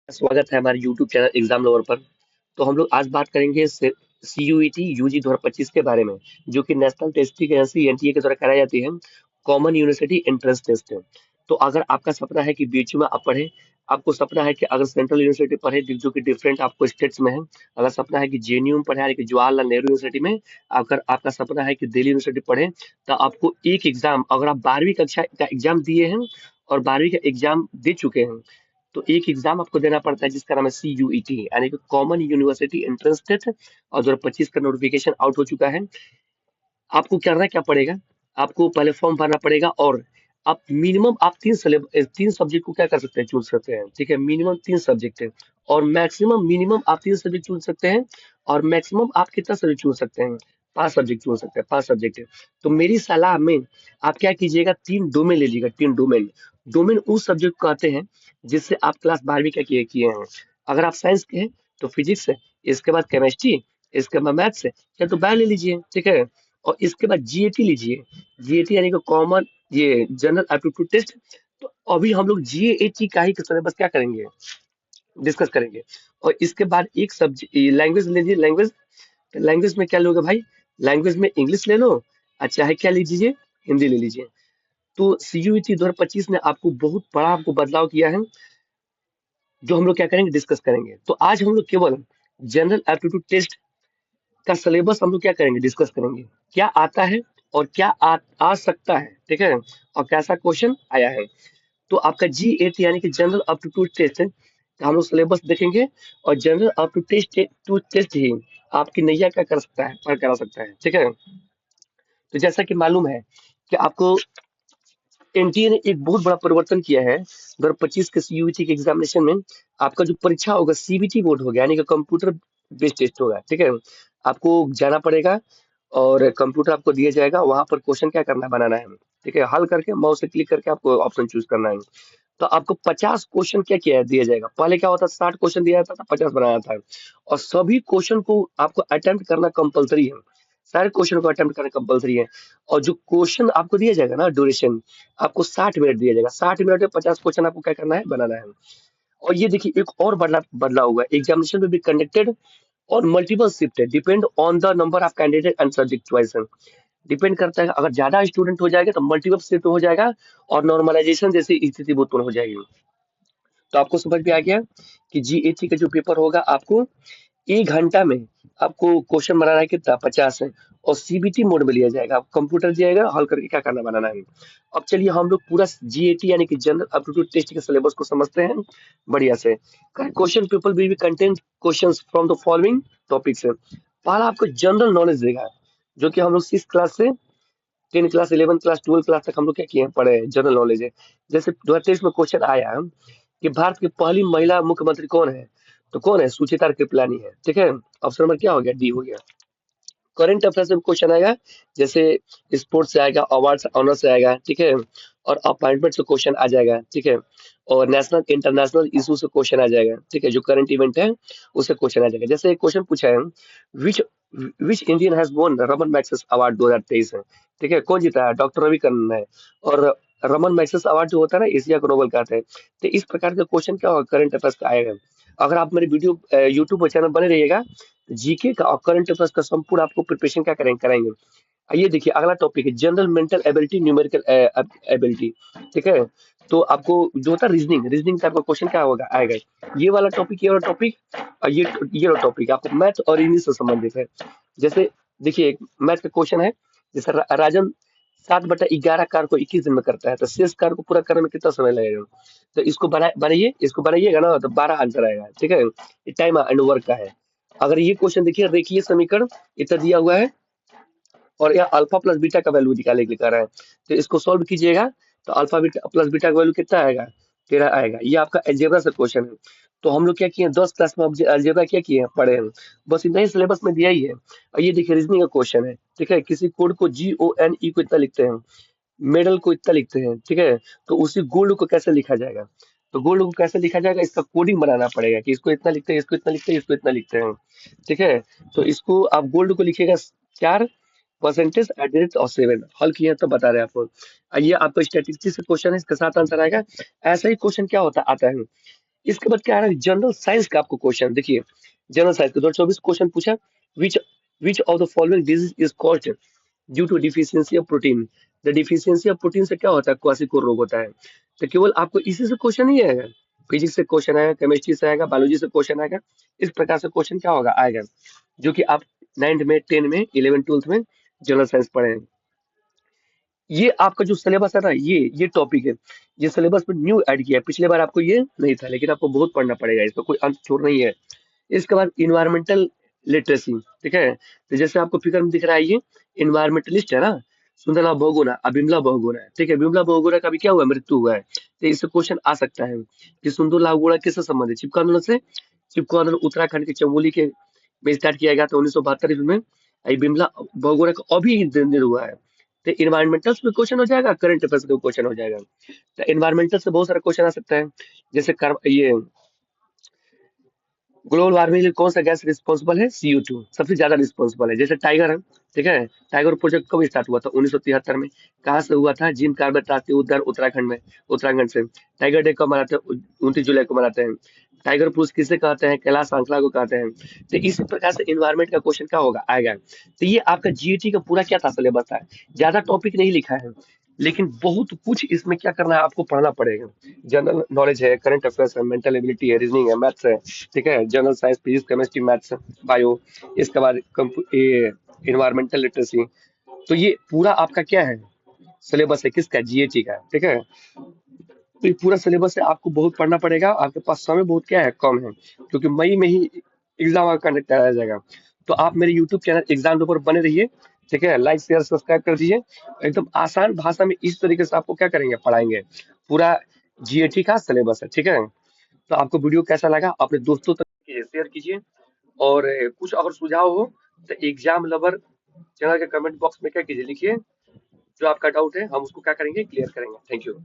स्वागत है हमारे YouTube चैनल एग्जाम लवर पर। तो हम लोग आज बात करेंगे CUET यूजी 2025 के बारे में, जो कि नेशनल टेस्टिंग एजेंसी एनटीए के द्वारा कराई जाती है। कॉमन यूनिवर्सिटी एंट्रेंस टेस्ट है। तो अगर आपका सपना है कि बीच में आप पढ़े, आपको सपना है कि अगर सेंट्रल यूनिवर्सिटी पढ़े जो कि डिफरेंट आपको स्टेट्स में है, अगर सपना है कि जेएनयू में पढ़े यानी कि जवाहरलाल नेहरू यूनिवर्सिटी में, अगर आपका सपना है कि दिल्ली यूनिवर्सिटी पढ़े, तो आपको एक एग्जाम, अगर आप 12वीं कक्षा का एग्जाम दिए हैं और 12वीं का एग्जाम दे चुके हैं, तो एक एग्जाम आपको देना पड़ता है जिसका नाम है CUET यानी कि कॉमन यूनिवर्सिटी एंट्रेंस टेस्ट। और 2025 का नोटिफिकेशन आउट हो चुका है। आपको करना क्या पड़ेगा? आपको पहले फॉर्म भरना पड़ेगा और आप मिनिमम आप तीन सब्जेक्ट को क्या कर सकते हैं, चूज सकते हैं। ठीक है, मिनिमम तीन सब्जेक्ट है और मैक्सिमम मिनिमम आप तीन सब्जेक्ट चुन सकते हैं और मैक्सिमम आप कितना सब्जेक्ट चुन सकते हैं, पांच सब्जेक्ट चुन सकते हैं, पांच सब्जेक्ट है। तो मेरी सलाह में आप क्या कीजिएगा, तीन डोमेन ले लीजिएगा, तीन डोमेन। डोमेन उस सब्जेक्ट को कहते हैं जिससे आप क्लास 12वीं का किए किए हैं। अगर आप साइंस के हैं तो फिजिक्स है, इसके बाद केमिस्ट्री, इसके बाद मैथ्स है, या तो बायो ले लीजिए। ठीक है, और इसके बाद जीएटी लीजिए। जीएटी यानी कि कॉमन, ये जनरल एप्टीट्यूड टेस्ट। तो अभी हम लोग जीएटी का ही सिलेबस क्या करेंगे, डिस्कस करेंगे। और इसके बाद एक सब्जेक्ट लैंग्वेज लीजिए। लैंग्वेज, लैंग्वेज में क्या लोगे भाई? लैंग्वेज में इंग्लिश ले लो, अच्छा है क्या लीजिए, हिंदी ले लीजिए। तो सीयूईटी 2025 ने आपको बहुत बड़ा आपको बदलाव किया है, जो हम लोग क्या करेंगे, डिस्कस करेंगे। तो आज हम लोग केवल जनरल एप्टीट्यूड टेस्ट का सिलेबस हम लोग क्या करेंगे, डिस्कस करेंगे। क्या आता है और क्या आ सकता है, ठीक है, और कैसा क्वेश्चन आया है। तो आपका G8 यानी कि जनरल एप्टीट्यूड टेस्ट का हम लोग सिलेबस देखेंगे। और जनरल एप्टीट्यूड टेस्ट ही आपकी नैया क्या कर सकता है, पार करा सकता है। ठीक है, तो जैसा कि मालूम है कि आपको एनटीए ने एक बहुत बड़ा परिवर्तन किया है 2025 के सीयूईटी के एग्जामिनेशन में। आपका जो परीक्षा होगा सीबीटी बोर्ड होगा यानी कि कंप्यूटर बेस्ड टेस्ट होगा। ठीक है, आपको जाना पड़ेगा और कंप्यूटर आपको दिया जाएगा, वहां पर क्वेश्चन क्या करना है, बनाना है। ठीक है, हल करके माउस से क्लिक करके आपको ऑप्शन चूज करना है। तो आपको 50 क्वेश्चन क्या किया है, दिया जाएगा। पहले क्या होता था, 60 क्वेश्चन दिया जाता था, 50 बनाया था। और सभी क्वेश्चन को आपको अटेम्प्ट करना कंपलसरी है। सारे क्वेश्चन को अटेम्प्ट करना कंपलसरी है। और जो क्वेश्चन आपको दिया जाएगा ना, ड्यूरेशन आपको 60 मिनट दिया जाएगा। 60 मिनट में 50 क्वेश्चन आपको क्या करना है, बनाना है। और ये देखिए एक और बदलाव हुआ है, एग्जामिनेशन में भी कंडक्टेड और मल्टीपल शिफ्ट है, depend on the number of candidate and subject choice. Depend करता है, अगर ज्यादा स्टूडेंट हो जाएगा तो मल्टीपल शिफ्ट हो जाएगा और नॉर्मलाइजेशन जैसी स्थिति उत्पन्न हो जाएगी। तो आपको समझ में आ गया कि जीएटी का जो पेपर होगा, आपको 1 घंटा में आपको क्वेश्चन बनाना है, कितना, 50 है। और सीबीटी मोड में लिया जाएगा, कंप्यूटर दिया हल करके क्या करना, बनाना है। अब चलिए हम लोग पूरा जीएटी यानी कि जनरल एप्टीट्यूड टेस्ट के सिलेबस को समझते हैं बढ़िया से। Question paper will be content questions from the following topics है। पहला आपको जनरल नॉलेज देगा, जो कि हम लोग 6 क्लास से 10 क्लास, 11 क्लास, 12 क्लास तक हम लोग क्या किए हैं, पढ़े हैं, जनरल नॉलेज है। जैसे 2023 में क्वेश्चन आया कि भारत की पहली महिला मुख्यमंत्री कौन है, तो कौन है, सुचित्रा कृपलानी है। ठीक है, ऑप्शन नंबर क्या हो गया, डी हो गया। करंट अफेयर से क्वेश्चन आएगा, जैसे स्पोर्ट्स से आएगा, अवार्ड से, ऑनर से आएगा। ठीक है, और अपॉइंटमेंट से क्वेश्चन आ जाएगा। ठीक है, और नेशनल इंटरनेशनल इशू से क्वेश्चन आ जाएगा। ठीक है, जो करंट इवेंट है उससे क्वेश्चन आ जाएगा। जैसे एक क्वेश्चन पूछा है, which which Indian has won Ramon Magsaysay award 2023 है। ठीक है, कौन जीता है, डॉक्टर रवि कर्ण है। और रमन मैग्सेस अवार्ड जो होता है ना, एशिया को नोबेल कहते हैं। तो इस प्रकार का क्वेश्चन क्या होगा, करंट अफेयर्स का आएगा। अगर आप मेरे वीडियो यूट्यूब चैनल बने रहिएगा, जीके का और करंट अफेयर्स का संपूर्ण आपको प्रिपरेशन क्या कराएंगे। ये देखिए अगला टॉपिक है general mental ability, numerical ability. ठीक है, तो आपको जो होता है रीजनिंग, रीजनिंग का आपका क्वेश्चन क्या होगा, आएगा। ये वाला टॉपिक, ये वाला टॉपिक और ये वाला टॉपिक आपको मैथ और इंग्लिश से संबंधित है। जैसे देखिए मैथ का क्वेश्चन है, जैसे राजन 7/11 कार्य को 21 दिन में करता है, तो शेष कार्य को पूरा करने में कितना समय लगेगा। तो इसको बनाइए, इसको बनाइएगा ना, तो 12 आंसर आएगा। ठीक है, ये टाइम एंड वर्क का है। अगर ये क्वेश्चन देखिए, रेखीय समीकरण इतना दिया हुआ है और यहाँ अल्फा प्लस बीटा का वैल्यू निकालने के लिए कह रहा है, तो इसको सॉल्व कीजिएगा। तो अल्फा बीटा प्लस बीटा का वैल्यू कितना आएगा, 13 आएगा। ये आपका अलजेब्रा से क्वेश्चन है। तो हम लोग क्या किए, 10 क्लास में अलजेब्रा क्या किए हैं, पढ़े हैं। बस इतना ही सिलेबस में दिया ही है। और ये देखिए रीजनिंग का क्वेश्चन है। ठीक है, किसी कोड को GONE को इतना लिखते हैं, मेडल को इतना लिखते हैं। ठीक है, तो उसी गोल्ड को कैसे लिखा जाएगा, तो गोल्ड को कैसे लिखा जाएगा, इसका कोडिंग बनाना पड़ेगा कि इसको इतना लिखते हैं, इसको इतना लिखते हैं, इसको इतना लिखते हैं। ठीक है, तो इसको आप गोल्ड को लिखिएगा 4 percentage at the rate of 7, हल किया तो बता रहे हैं आपको। ये आपका स्टैटिस्टिक्स का क्वेश्चन है, इसका साथ आंसर आएगा। ऐसा ही क्वेश्चन क्या होता आता है, इसके बाद क्या आ रहा है, जनरल साइंस का आपको क्वेश्चन देखिए। जनरल साइंस का 2024 क्वेश्चन पूछा, which which of the following disease is caused due to deficiency of protein. The deficiency of protein से क्या होता है, क्वासिकोर रोग होता है। तो केवल आपको इसी से क्वेश्चन नहीं आएगा, फिजिक्स से क्वेश्चन आएगा, केमिस्ट्री से आएगा, बायोलॉजी से क्वेश्चन आएगा। इस प्रकार से क्वेश्चन क्या होगा, आएगा, जो कि आप 9th में, 10 में, 11 12th में जनरल साइंस पढ़े हैं। ये आपका जो सिलेबस है ना, ये टॉपिक है, ये सिलेबस में न्यू ऐड किया है। पिछले बार आपको ये नहीं था, लेकिन आपको बहुत पढ़ना पड़ेगा, इसका कोई अंत छोड़ नहीं है। इसके बाद इन्वायरमेंटल लिटरेसी, ठीक है। तो जैसे आपको फिगर में दिख रहा है, ये इन्वायरमेंटलिस्ट है ना, सुंदरलाल बहुगुणा, अबिमला बहुगुणा, ठीक है। बिमला बहुगुणा का भी क्या हुआ, मृत्यु हुआ है। तो इससे क्वेश्चन आ सकता है कि सुंदरलाल बहुगुणा किससे संबंधित, चिपको आंदोलन से। चिपको आंदोलन उत्तराखंड के चमोली के में स्टार्ट किया गया था 1972 ईस्वी में। ये बिमला बहुगुणा का अभी दिन हुआ है। तो इन्वायरमेंटल में क्वेश्चन हो जाएगा, करंट अफेयर्स में क्वेश्चन हो जाएगा। तो इन्वायरमेंटल से बहुत सारा क्वेश्चन आ सकता है, जैसे ये ग्लोबल वार्मिंग के लिए कौन सा गैस रिस्पॉन्सिबल है, CO2 सबसे ज्यादा रिस्पॉन्सिबल है। जैसे टाइगर है, ठीक है। टाइगर प्रोजेक्ट कब स्टार्ट हुआ था, 1973 में। कहाँ से हुआ था, जिम कार्बेट राष्ट्रीय उद्यान उत्तराखंड में, उत्तराखंड से। टाइगर डे कब मनाते हैं, 29 जुलाई को मनाते हैं। टाइगर पुरुष किसे कहते हैं, कैलाश सांखला को कहते हैं। तो इसी प्रकार से इन्वायरमेंट का क्वेश्चन क्या होगा, आएगा। तो ये आपका GAT का पूरा क्या था, सिलेबस था। ज्यादा टॉपिक नहीं लिखा है, लेकिन बहुत कुछ इसमें क्या करना है, आपको पढ़ना पड़ेगा। जनरल नॉलेज है, करंट अफेयर्स है, मेंटल एबिलिटी है, रीजनिंग है, मैथ्स है, ठीक है। General science, physics, chemistry, maths, bio. इसके बाद ये इन्वायरमेंटल लिटरेसी। तो ये पूरा आपका क्या है, सिलेबस है, किसका, GAT का, ठीक है। तो ये पूरा सिलेबस है, आपको बहुत पढ़ना पड़ेगा। आपके पास समय बहुत क्या है, कम है, क्योंकि मई में ही एग्जाम कंडक्ट कराया जाएगा। तो आप मेरे यूट्यूब चैनल एग्जाम पेपर बने रहिए, ठीक है। लाइक शेयर सब्सक्राइब कर दीजिए। एकदम आसान भाषा में इस तरीके से आपको क्या करेंगे, पढ़ाएंगे। पूरा GAT का सिलेबस है, ठीक है। तो आपको वीडियो कैसा लगा, अपने दोस्तों तक शेयर कीजिए। और कुछ अगर सुझाव हो तो एग्जाम लवर चैनल के कमेंट बॉक्स में क्या कीजिए, लिखिए। जो आपका डाउट है हम उसको क्या करेंगे, क्लियर करेंगे। Thank you.